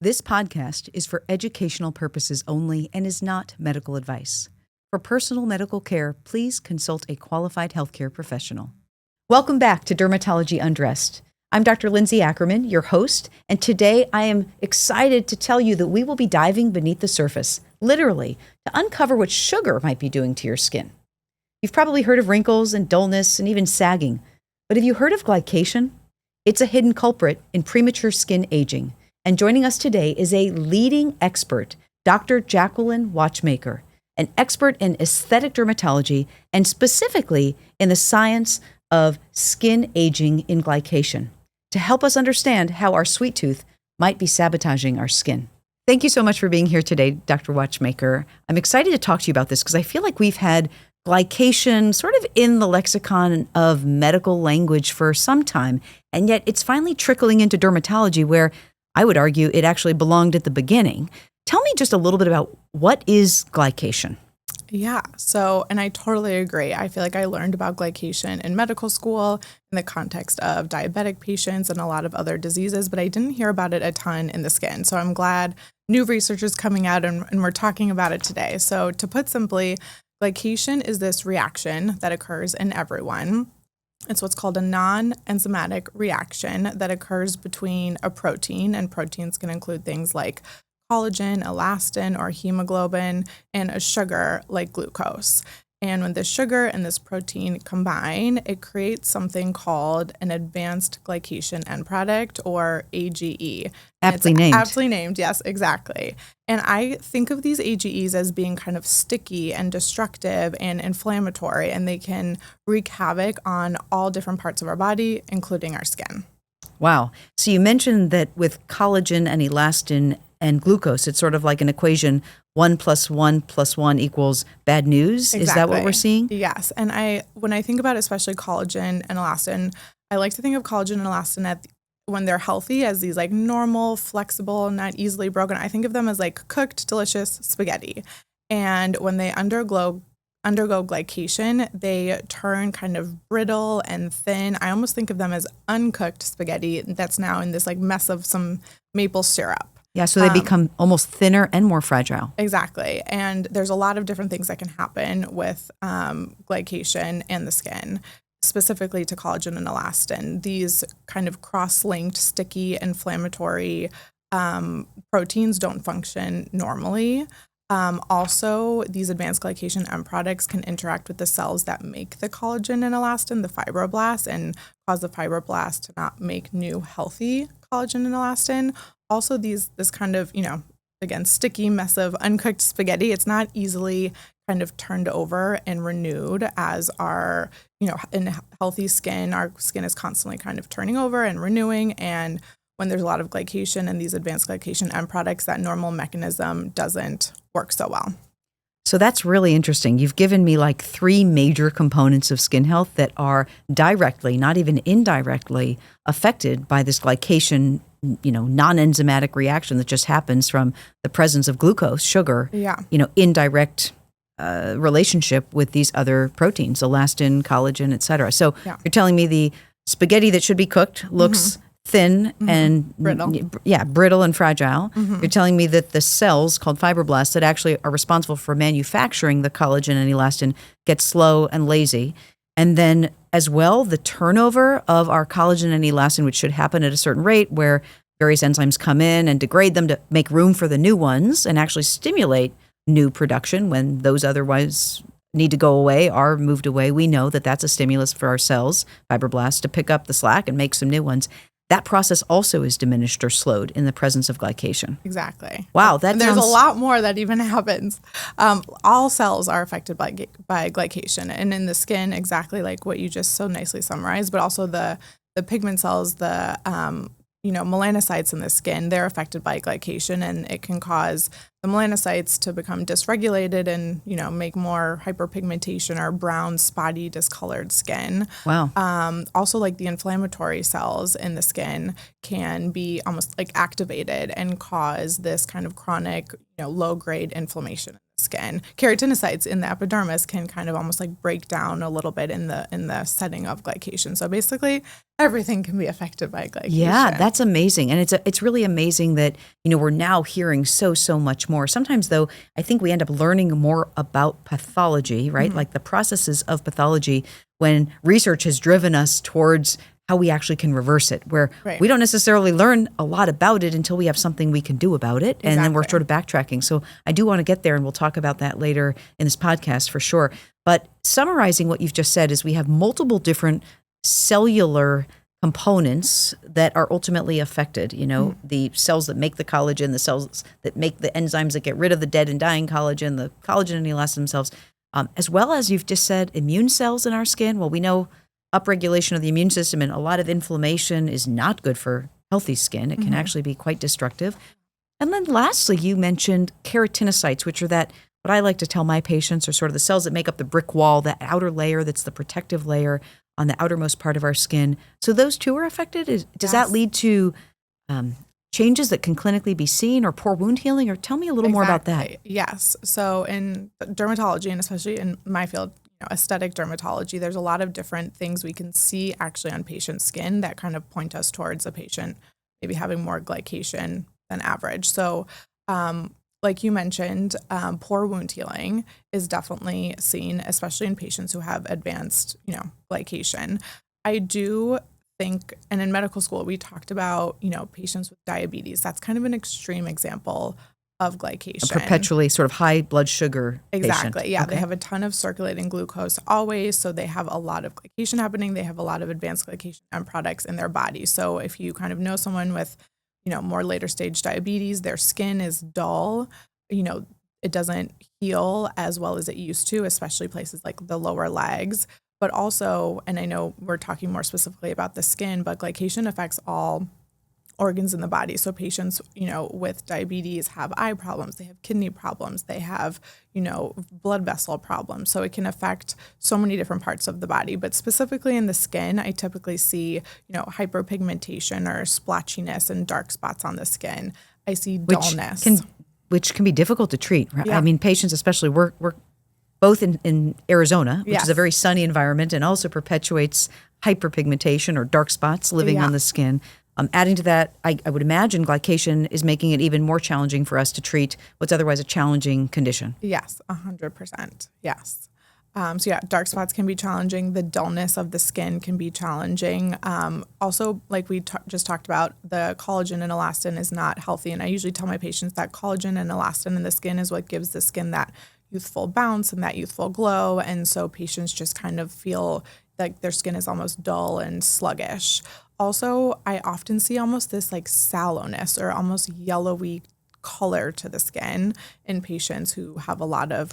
This podcast is for educational purposes only and is not medical advice. For personal medical care, please consult a qualified healthcare professional. Welcome back to Dermatology Undressed. I'm Dr. Lindsay Ackerman, your host, and today I am excited to tell you that we will be diving beneath the surface, literally, to uncover what sugar might be doing to your skin. You've probably heard of wrinkles and dullness and even sagging, but have you heard of glycation? It's a hidden culprit in premature skin aging. And joining us today is a leading expert, Dr. Jacqueline Watchmaker, an expert in aesthetic dermatology and specifically in the science of skin aging in glycation, to help us understand how our sweet tooth might be sabotaging our skin. Thank you so much for being here today, Dr. Watchmaker. I'm excited to talk to you about this because I feel like we've had glycation sort of in the lexicon of medical language for some time, and yet it's finally trickling into dermatology where I would argue it actually belonged at the beginning. Tell me just a little bit about what is glycation? Yeah, and I totally agree. I feel like I learned about glycation in medical school in the context of diabetic patients and a lot of other diseases, but I didn't hear about it a ton in the skin. So I'm glad new research is coming out and we're talking about it today. So to put simply, glycation is this reaction that occurs in everyone. It's what's called a non-enzymatic reaction that occurs between a protein, and proteins can include things like collagen, elastin, or hemoglobin, and a sugar like glucose. And when this sugar and this protein combine, it creates something called an advanced glycation end product, or AGE. Aptly named. Aptly named, yes, exactly. And I think of these AGEs as being kind of sticky and destructive and inflammatory, and they can wreak havoc on all different parts of our body, including our skin. Wow. So you mentioned that with collagen and elastin and glucose, it's sort of like an equation, 1 + 1 + 1 equals bad news. Exactly. Is that what we're seeing? Yes. And when I think about especially collagen and elastin, I like to think of collagen and elastin when they're healthy as these like normal, flexible, not easily broken. I think of them as like cooked, delicious spaghetti. And when they undergo glycation, they turn kind of brittle and thin. I almost think of them as uncooked spaghetti that's now in this like mess of some maple syrup. Yeah, so they become almost thinner and more fragile. Exactly. And there's a lot of different things that can happen with glycation and the skin, specifically to collagen and elastin. These kind of cross-linked, sticky, inflammatory proteins don't function normally. Also, these advanced glycation end products can interact with the cells that make the collagen and elastin, the fibroblasts, and cause the fibroblasts to not make new healthy collagen and elastin. Also, this kind of, again, sticky mess of uncooked spaghetti, it's not easily kind of turned over and renewed as our, in healthy skin, our skin is constantly kind of turning over and renewing. And when there's a lot of glycation and these advanced glycation end products, that normal mechanism doesn't work so well. So that's really interesting. You've given me like 3 major components of skin health that are directly, not even indirectly, affected by this glycation, non-enzymatic reaction that just happens from the presence of glucose, sugar, indirect relationship with these other proteins, elastin, collagen, et cetera. So You're telling me the spaghetti that should be cooked looks thin and brittle and fragile. You're telling me that the cells called fibroblasts that actually are responsible for manufacturing the collagen and elastin get slow and lazy. And then as well, the turnover of our collagen and elastin, which should happen at a certain rate where various enzymes come in and degrade them to make room for the new ones and actually stimulate new production when those otherwise need to go away are moved away. We know that that's a stimulus for our cells, fibroblasts, to pick up the slack and make some new ones. That process also is diminished or slowed in the presence of glycation. Exactly. Wow, there's a lot more that even happens. All cells are affected by glycation, and in the skin, exactly like what you just so nicely summarized. But also the pigment cells, the melanocytes in the skin, they're affected by glycation, and it can cause the melanocytes to become dysregulated and, make more hyperpigmentation or brown, spotty, discolored skin. Wow. Also, like the inflammatory cells in the skin can be almost like activated and cause this kind of chronic, low-grade inflammation in the skin. Keratinocytes in the epidermis can kind of almost like break down a little bit in the setting of glycation. So basically everything can be affected by glycation. Yeah, that's amazing. And it's really amazing that, we're now hearing so much more. Sometimes though, I think we end up learning more about pathology, right? Like the processes of pathology when research has driven us towards how we actually can reverse it, where we don't necessarily learn a lot about it until we have something we can do about it. And then we're sort of backtracking. So I do want to get there, and we'll talk about that later in this podcast for sure. But summarizing what you've just said is we have multiple different cellular components that are ultimately affected. The cells that make the collagen, the cells that make the enzymes that get rid of the dead and dying collagen, the collagen and the elastin themselves, as well as you've just said, immune cells in our skin. Well, we know upregulation of the immune system and a lot of inflammation is not good for healthy skin. It can actually be quite destructive. And then lastly, you mentioned keratinocytes, which are what I like to tell my patients are sort of the cells that make up the brick wall, that outer layer that's the protective layer on the outermost part of our skin. So those too are affected? Does that lead to changes that can clinically be seen or poor wound healing? Or tell me a little more about that. Yes. So in dermatology, and especially in my field, aesthetic dermatology, there's a lot of different things we can see actually on patient's skin that kind of point us towards a patient maybe having more glycation than average. So like you mentioned, poor wound healing is definitely seen, especially in patients who have advanced, glycation. I do think, and in medical school, we talked about, patients with diabetes. That's kind of an extreme example of glycation. A perpetually sort of high blood sugar Exactly. patient. Yeah. Okay. They have a ton of circulating glucose always. So they have a lot of glycation happening. They have a lot of advanced glycation end products in their body. So if you kind of know someone with, more later stage diabetes, their skin is dull, it doesn't heal as well as it used to, especially places like the lower legs. But also, and I know we're talking more specifically about the skin, but glycation affects all organs in the body. So patients, with diabetes have eye problems, they have kidney problems, they have, blood vessel problems. So it can affect so many different parts of the body. But specifically in the skin, I typically see, hyperpigmentation or splotchiness and dark spots on the skin. I see dullness. Which can be difficult to treat. Right? Yeah. I mean, patients, especially, we're both in Arizona, which is a very sunny environment and also perpetuates hyperpigmentation or dark spots living on the skin. Adding to that, I would imagine glycation is making it even more challenging for us to treat what's otherwise a challenging condition. Yes, 100%. Yes. Dark spots can be challenging. The dullness of the skin can be challenging. Also, like we just talked about, the collagen and elastin is not healthy. And I usually tell my patients that collagen and elastin in the skin is what gives the skin that youthful bounce and that youthful glow. And so patients just kind of feel like their skin is almost dull and sluggish. Also, I often see almost this like sallowness or almost yellowy color to the skin in patients who have a lot of,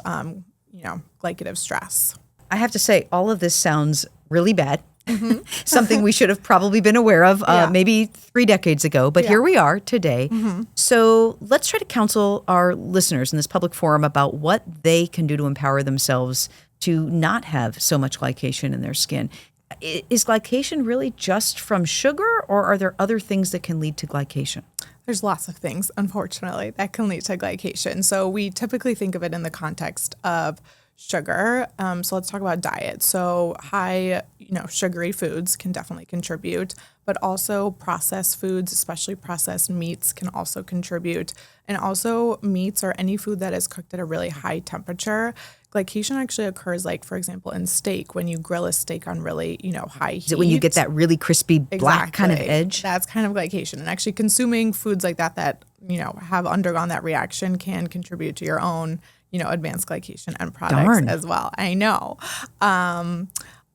glycative stress. I have to say, all of this sounds really bad. Something we should have probably been aware of maybe 3 decades ago, but here we are today. So let's try to counsel our listeners in this public forum about what they can do to empower themselves to not have so much glycation in their skin. Is glycation really just from sugar, or are there other things that can lead to glycation? There's lots of things, unfortunately, that can lead to glycation. So we typically think of it in the context of sugar. So let's talk about diet. So high, sugary foods can definitely contribute, but also processed foods, especially processed meats, can also contribute. And also meats or any food that is cooked at a really high temperature. Glycation actually occurs, like, for example, in steak, when you grill a steak on really, high heat. Is it when you get that really crispy black kind of edge? That's kind of glycation. And actually consuming foods like that have undergone that reaction can contribute to your own, advanced glycation end products as well. I know.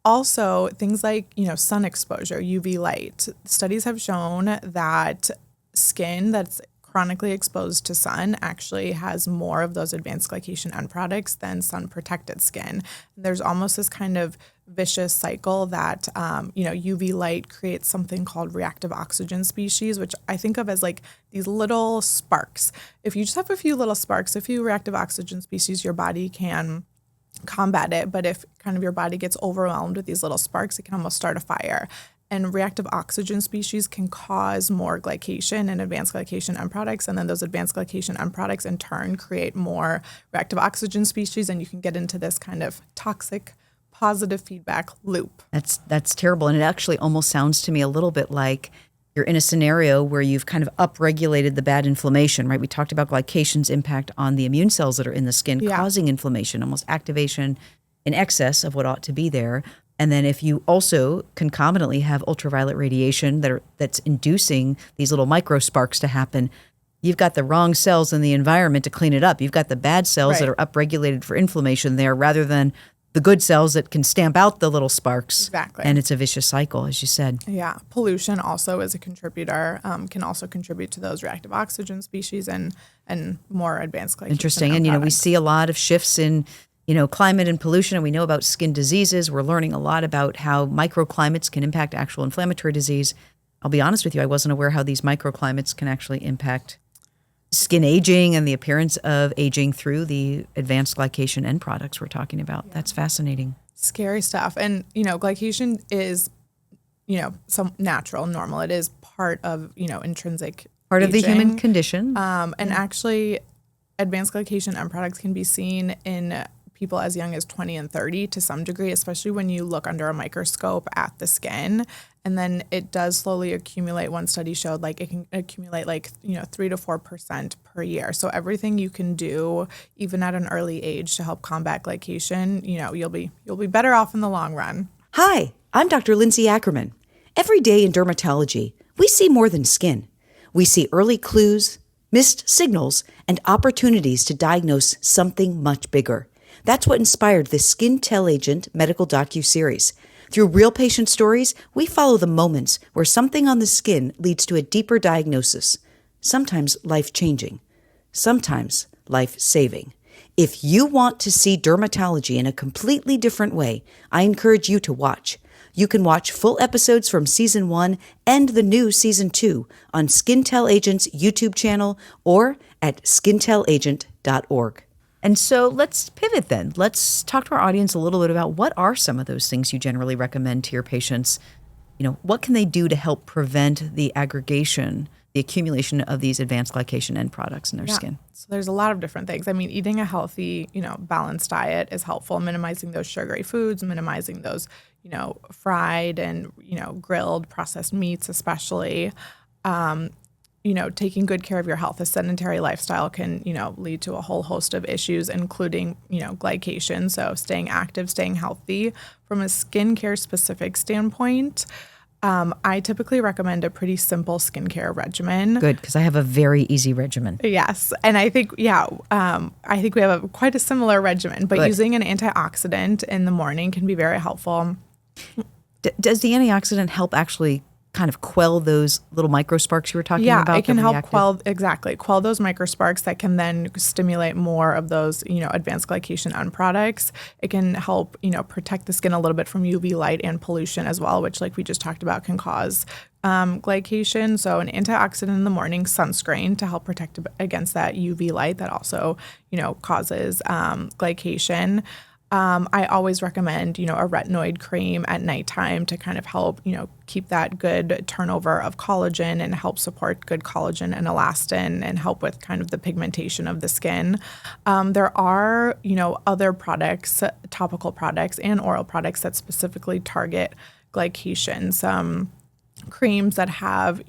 Also, things like, sun exposure, UV light. Studies have shown that skin that's chronically exposed to sun actually has more of those advanced glycation end products than sun-protected skin. There's almost this kind of vicious cycle that, UV light creates something called reactive oxygen species, which I think of as like these little sparks. If you just have a few little sparks, a few reactive oxygen species, your body can combat it. But if kind of your body gets overwhelmed with these little sparks, it can almost start a fire. And reactive oxygen species can cause more glycation and advanced glycation end products. And then those advanced glycation end products in turn create more reactive oxygen species. And you can get into this kind of toxic positive feedback loop. That's terrible. And it actually almost sounds to me a little bit like you're in a scenario where you've kind of upregulated the bad inflammation, right? We talked about glycation's impact on the immune cells that are in the skin, causing inflammation, almost activation in excess of what ought to be there. And then if you also concomitantly have ultraviolet radiation that's inducing these little micro sparks to happen, you've got the wrong cells in the environment to clean it up. You've got the bad cells that are upregulated for inflammation there rather than the good cells that can stamp out the little sparks. Exactly. And it's a vicious cycle, as you said. Yeah. Pollution also is a contributor, can also contribute to those reactive oxygen species and more advanced glycation. Interesting. And, we see a lot of shifts in climate and pollution, and we know about skin diseases. We're learning a lot about how microclimates can impact actual inflammatory disease. I'll be honest with you, I wasn't aware how these microclimates can actually impact skin aging and the appearance of aging through the advanced glycation end products we're talking about. Yeah. That's fascinating. Scary stuff. And, glycation is, some natural, normal. It is part of, intrinsic part aging. Of the human condition. And actually, advanced glycation end products can be seen in people as young as 20 and 30 to some degree, especially when you look under a microscope at the skin. And then it does slowly accumulate. One study showed it can accumulate 3 to 4% per year. So everything you can do, even at an early age, to help combat glycation, you'll be better off in the long run. Hi, I'm Dr. Lindsay Ackerman. Every day in dermatology, we see more than skin. We see early clues, missed signals, and opportunities to diagnose something much bigger. That's what inspired the Skin Tell Agent medical docu-series. Through real patient stories, we follow the moments where something on the skin leads to a deeper diagnosis, sometimes life-changing, sometimes life-saving. If you want to see dermatology in a completely different way, I encourage you to watch. You can watch full episodes from Season 1 and the new Season 2 on Skin Tell Agent's YouTube channel or at skintellagent.org. And so let's pivot then. Let's talk to our audience a little bit about what are some of those things you generally recommend to your patients. What can they do to help prevent the aggregation, the accumulation of these advanced glycation end products in their skin? So there's a lot of different things. I mean, eating a healthy, balanced diet is helpful. Minimizing those sugary foods, minimizing those, fried and, grilled processed meats, especially. Taking good care of your health. A sedentary lifestyle can, lead to a whole host of issues, including, glycation. So staying active, staying healthy. From a skincare specific standpoint, I typically recommend a pretty simple skincare regimen. Good, because I have a very easy regimen. Yes. And I think, we have quite a similar regimen, but using an antioxidant in the morning can be very helpful. Does the antioxidant help actually kind of quell those little microsparks you were talking about? Yeah, it can help quell those microsparks that can then stimulate more of those, advanced glycation end products. It can help, protect the skin a little bit from UV light and pollution as well, which like we just talked about can cause glycation. So an antioxidant in the morning, sunscreen to help protect against that UV light that also, causes glycation. I always recommend, a retinoid cream at nighttime to kind of help, keep that good turnover of collagen and help support good collagen and elastin and help with kind of the pigmentation of the skin. There are, other products, topical products and oral products that specifically target glycation. Some creams that have,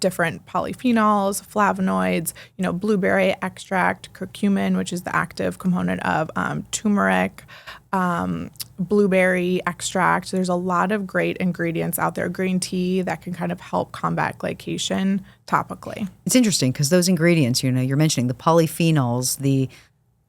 different polyphenols, flavonoids, blueberry extract, curcumin, which is the active component of turmeric, blueberry extract. There's a lot of great ingredients out there. Green tea that can kind of help combat glycation topically. It's interesting because those ingredients, you're mentioning the polyphenols, the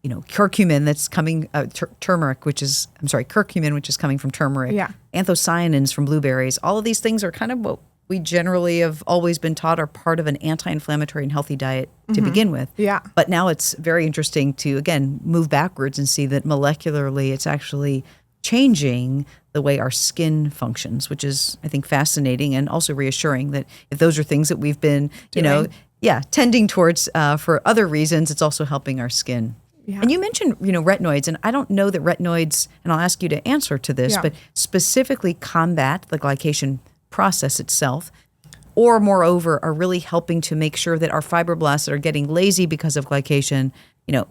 curcumin that's coming, curcumin, which is coming from turmeric, anthocyanins from blueberries. All of these things are kind of what we generally have always been taught are part of an anti-inflammatory and healthy diet to begin with. Yeah. But now it's very interesting to, again, move backwards and see that molecularly it's actually changing the way our skin functions, which is, I think, fascinating and also reassuring that if those are things that we've been, tending towards for other reasons, it's also helping our skin. Yeah. And you mentioned, retinoids, and I don't know that retinoids, and I'll ask you to answer to this, but specifically combat the glycation process itself, or moreover, are really helping to make sure that our fibroblasts that are getting lazy because of glycation,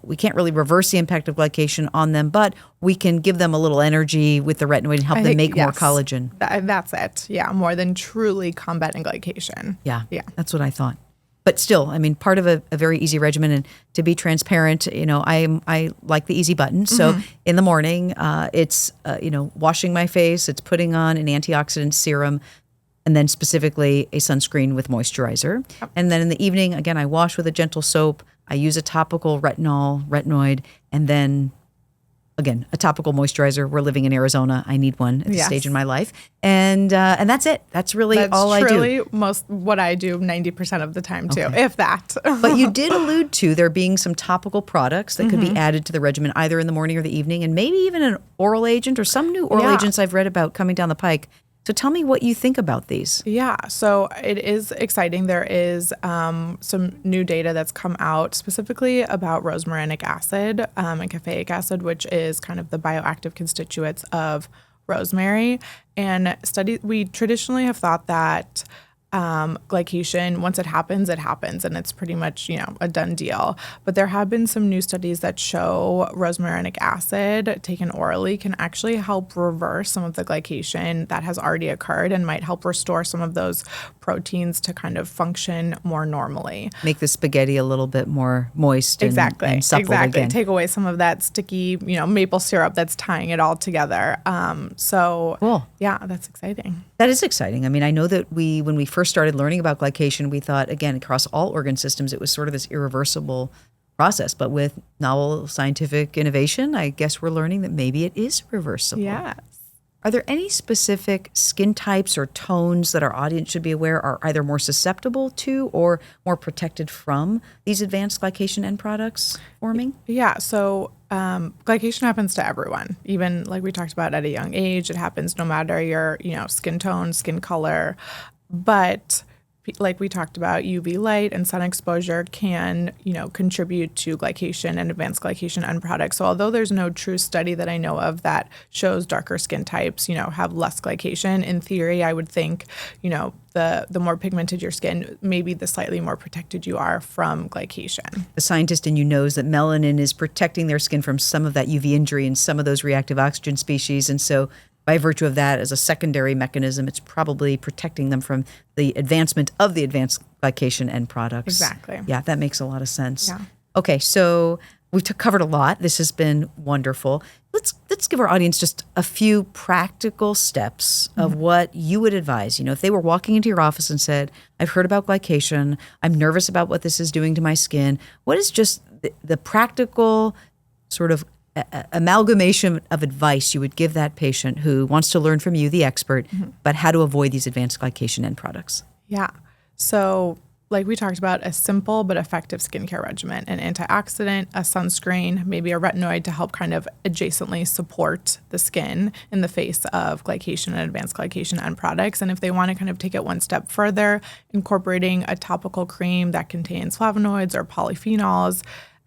we can't really reverse the impact of glycation on them, but we can give them a little energy with the retinoid and help them make more collagen. That's it. Yeah, more than truly combating glycation. Yeah, that's what I thought. But still, part of a very easy regimen, and to be transparent, I like the easy button. So in the morning, it's washing my face, it's putting on an antioxidant serum, and then specifically a sunscreen with moisturizer. Yep. And then in the evening, again, I wash with a gentle soap. I use a topical retinoid, and then again, a topical moisturizer. We're living in Arizona. I need one at this stage in my life. And that's it. That's really all I do. That's really what I do 90% of the time too, if that. But you did allude to there being some topical products that could be added to the regimen either in the morning or the evening, and maybe even an oral agent or some new oral agents I've read about coming down the pike. So tell me what you think about these. Yeah, so it is exciting. There is some new data that's come out specifically about rosmarinic acid and caffeic acid, which is kind of the bioactive constituents of rosemary. And we traditionally have thought that glycation, once it happens, and it's pretty much, a done deal. But there have been some new studies that show rosmarinic acid taken orally can actually help reverse some of the glycation that has already occurred and might help restore some of those proteins to kind of function more normally. Make the spaghetti a little bit more moist and supple again. Take away some of that sticky, maple syrup that's tying it all together. Cool. Yeah, that's exciting. That is exciting. I know that when we first started learning about glycation, we thought, again, across all organ systems, it was sort of this irreversible process. But with novel scientific innovation, I guess we're learning that maybe it is reversible. Yes. Are there any specific skin types or tones that our audience should be aware are either more susceptible to or more protected from these advanced glycation end products forming? Yeah, so glycation happens to everyone, even like we talked about at a young age. It happens no matter your, skin tone, skin color. But like we talked about, UV light and sun exposure can, contribute to glycation and advanced glycation end products. So although there's no true study that I know of that shows darker skin types, have less glycation, in theory, I would think, the more pigmented your skin, maybe the slightly more protected you are from glycation. The scientist in you knows that melanin is protecting their skin from some of that UV injury and some of those reactive oxygen species. And so by virtue of that, as a secondary mechanism, it's probably protecting them from the advancement of the advanced glycation end products. Exactly. Yeah, that makes a lot of sense. Yeah. Okay, so we've covered a lot. This has been wonderful. Let's give our audience just a few practical steps of what you would advise. If they were walking into your office and said, I've heard about glycation, I'm nervous about what this is doing to my skin. What is just the practical sort of amalgamation of advice you would give that patient who wants to learn from you, the expert, but how to avoid these advanced glycation end products? Yeah. So like we talked about, a simple but effective skincare regimen, an antioxidant, a sunscreen, maybe a retinoid to help kind of adjacently support the skin in the face of glycation and advanced glycation end products. And if they want to kind of take it one step further, incorporating a topical cream that contains flavonoids or polyphenols.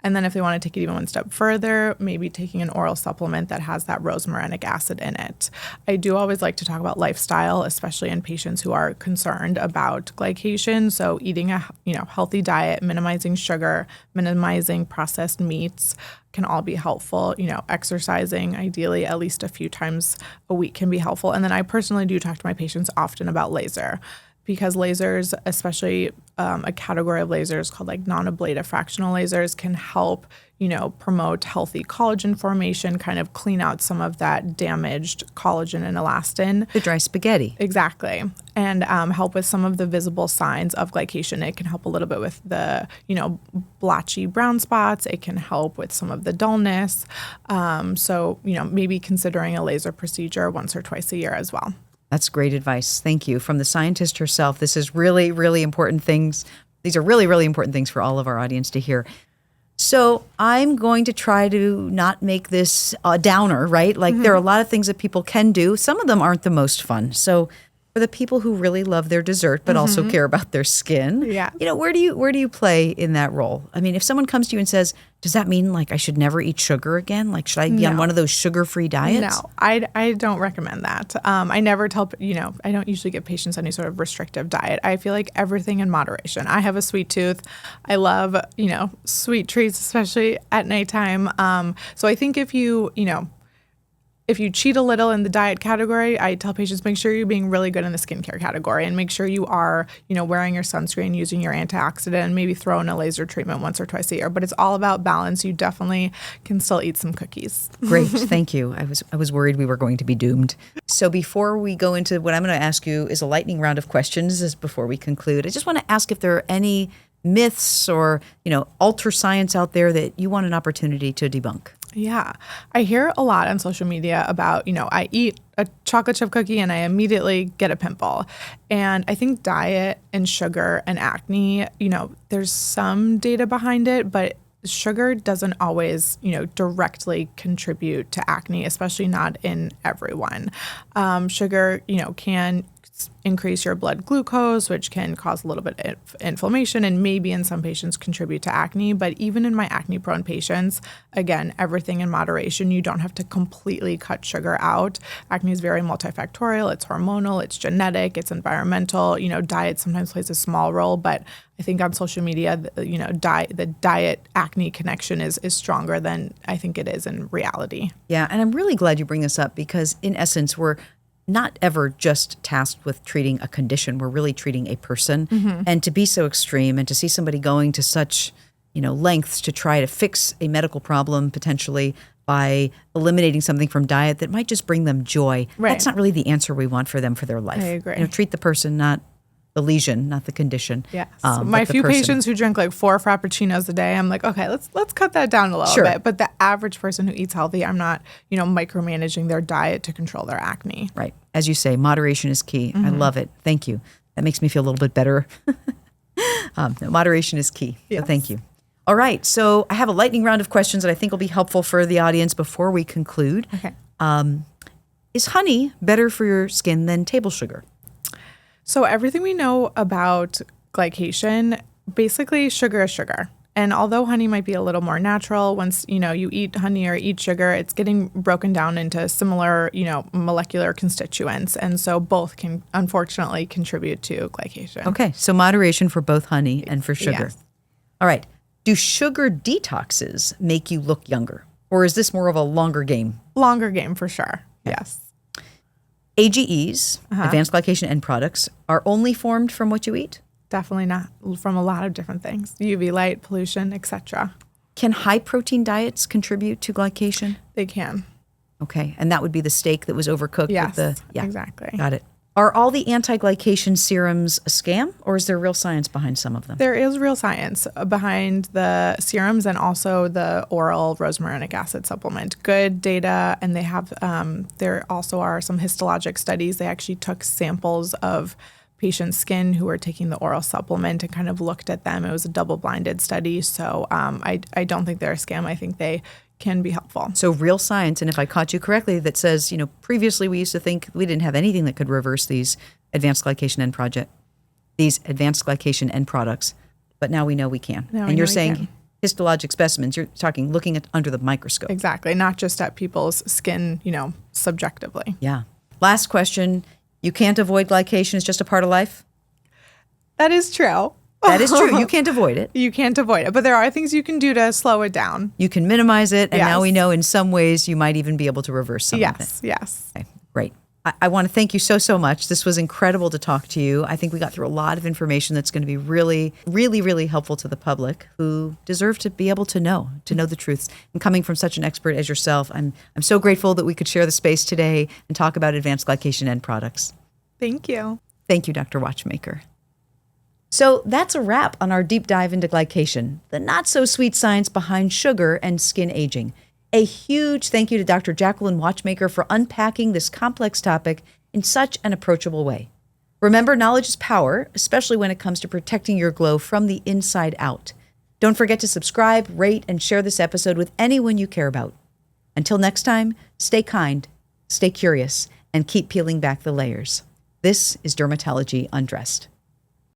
And then if they want to take it even one step further, maybe taking an oral supplement that has that rosmarinic acid in it. I do always like to talk about lifestyle, especially in patients who are concerned about glycation. So eating a healthy diet, minimizing sugar, minimizing processed meats can all be helpful. Exercising ideally at least a few times a week can be helpful. And then I personally do talk to my patients often about laser, because lasers, especially a category of lasers called like non-ablative fractional lasers, can help, promote healthy collagen formation, kind of clean out some of that damaged collagen and elastin. The dry spaghetti. Exactly. And help with some of the visible signs of glycation. It can help a little bit with the, blotchy brown spots. It can help with some of the dullness. So, maybe considering a laser procedure once or twice a year as well. That's great advice. Thank you. From the scientist herself, this is really, really important things. These are really, really important things for all of our audience to hear. So I'm going to try to not make this a downer, right? Like there are a lot of things that people can do. Some of them aren't the most fun. So For the people who really love their dessert but also care about their skin, Yeah. where do you play in that role? I mean, if someone comes to you and says, does that mean like I should never eat sugar again? Like, should I be on one of those sugar-free diets? No, I don't recommend that. I never tell, I don't usually give patients any sort of restrictive diet. I feel like everything in moderation. I have a sweet tooth. I love, sweet treats, especially at nighttime. So I think if you cheat a little in the diet category, I tell patients make sure you're being really good in the skincare category and make sure you are, wearing your sunscreen, using your antioxidant, and maybe throw in a laser treatment once or twice a year. But it's all about balance. You definitely can still eat some cookies. Great, thank you. I was worried we were going to be doomed. So before we go into what I'm going to ask you is a lightning round of questions before we conclude. I just want to ask if there are any myths or, alter science out there that you want an opportunity to debunk. Yeah. I hear a lot on social media about, I eat a chocolate chip cookie and I immediately get a pimple. And I think diet and sugar and acne, there's some data behind it, but sugar doesn't always, directly contribute to acne, especially not in everyone. Sugar, can increase your blood glucose, which can cause a little bit of inflammation and maybe in some patients contribute to acne. But even in my acne-prone patients, again, everything in moderation. You don't have to completely cut sugar out. Acne is very multifactorial. It's hormonal, it's genetic, it's environmental. Diet sometimes plays a small role, but I think on social media, the diet acne connection is stronger than I think it is in reality. Yeah, and I'm really glad you bring this up because in essence, we're not ever just tasked with treating a condition. We're really treating a person. And to be so extreme and to see somebody going to such, lengths to try to fix a medical problem potentially by eliminating something from diet that might just bring them joy. Right. That's not really the answer we want for them for their life. I agree. Treat the person, not the lesion, not the condition. Yes. but My the few person. patients who drink like 4 Frappuccinos a day, I'm like, okay, let's cut that down a little bit. But the average person who eats healthy, I'm not, micromanaging their diet to control their acne. Right. As you say, moderation is key. I love it. Thank you. That makes me feel a little bit better. Moderation is key. Yes. So thank you. All right. So I have a lightning round of questions that I think will be helpful for the audience before we conclude. Okay. Is honey better for your skin than table sugar? So everything we know about glycation, basically sugar is sugar. And although honey might be a little more natural, once, you eat honey or eat sugar, it's getting broken down into similar, molecular constituents. And so both can unfortunately contribute to glycation. Okay. So moderation for both honey and for sugar. Yes. All right. Do sugar detoxes make you look younger? Or is this more of a longer game? Longer game for sure. Okay. Yes. AGEs, advanced glycation end products, are only formed from what you eat? Definitely not, from a lot of different things. UV light, pollution, etc. Can high protein diets contribute to glycation? They can. Okay. And that would be the steak that was overcooked Yes, with the exactly. Got it. Are all the anti-glycation serums a scam, or is there real science behind some of them? There is real science behind the serums and also the oral rosmarinic acid supplement. Good data, and they have, there also are some histologic studies. They actually took samples of patients' skin who were taking the oral supplement and kind of looked at them. It was a double-blinded study, so I don't think they're a scam. I think they can be helpful. So real science, and if I caught you correctly, that says, previously we used to think we didn't have anything that could reverse these advanced glycation end products, but now we know we can. And you're saying histologic specimens, you're talking looking at under the microscope. Exactly, not just at people's skin, subjectively. Yeah. Last question, you can't avoid glycation, it's just a part of life? That is true. That is true. You can't avoid it. You can't avoid it, but there are things you can do to slow it down. You can minimize it, and Yes. now we know in some ways you might even be able to reverse some of it. Yes. Okay, great. I want to thank you so much. This was incredible to talk to you. I think we got through a lot of information that's going to be really, really, really helpful to the public who deserve to be able to know the truths. And coming from such an expert as yourself, I'm so grateful that we could share the space today and talk about advanced glycation end products. Thank you. Thank you, Dr. Watchmaker. So that's a wrap on our deep dive into glycation, the not-so-sweet science behind sugar and skin aging. A huge thank you to Dr. Jacqueline Watchmaker for unpacking this complex topic in such an approachable way. Remember, knowledge is power, especially when it comes to protecting your glow from the inside out. Don't forget to subscribe, rate, and share this episode with anyone you care about. Until next time, stay kind, stay curious, and keep peeling back the layers. This is Dermatology Undressed.